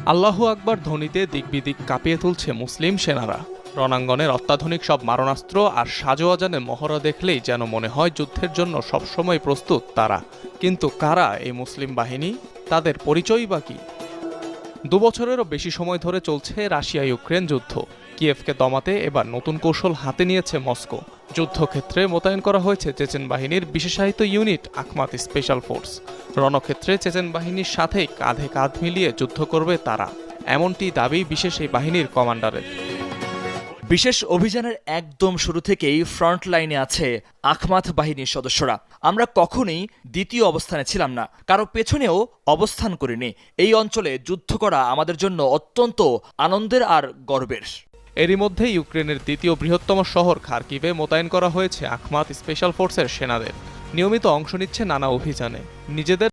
আল্লাহু আকবার ধ্বনিতে দিকবিদিক কাঁপিয়ে তুলছে মুসলিম সেনারা। রণাঙ্গনের অত্যাধুনিক সব মারণাস্ত্র আর সাজোয়াজানে মহড়া দেখলেই যেন মনে হয় যুদ্ধের জন্য সবসময় প্রস্তুত তারা। কিন্তু কারা এই মুসলিম বাহিনী? তাদের পরিচয়ই বা কী? ২ বছরেরও বেশি সময় ধরে চলছে রাশিয়া ইউক্রেন যুদ্ধ। কিয়েভকে দমাতে এবার নতুন কৌশল হাতে নিয়েছে মস্কো। যুদ্ধক্ষেত্রে মোতায়েন করা হয়েছে চেচেন বাহিনীর বিশেষায়িত ইউনিট আখমাত স্পেশাল ফোর্স। রণক্ষেত্রে চেচেন বাহিনীর সাথেই কাঁধে কাঁধ মিলিয়ে যুদ্ধ করবে তারা, এমনটি দাবি বিশেষ এই বাহিনীর কমান্ডারের। বিশেষ অভিযানের একদম শুরু থেকেই ফ্রন্ট লাইনে আছে আখমাত বাহিনীর সদস্যরা। আমরা কখনোই দ্বিতীয় অবস্থানে ছিলাম না, কারো পেছনেও অবস্থান করিনি। এই অঞ্চলে যুদ্ধ করা আমাদের জন্য অত্যন্ত আনন্দের আর গর্বের। এরই মধ্যে ইউক্রেনের দ্বিতীয় বৃহত্তম শহর খার্কিভে মোতায়েন করা হয়েছে আখমাত স্পেশাল ফোর্সের সেনাদের। নিয়মিত অংশ নিচ্ছে নানা অভিযানে। নিজেদের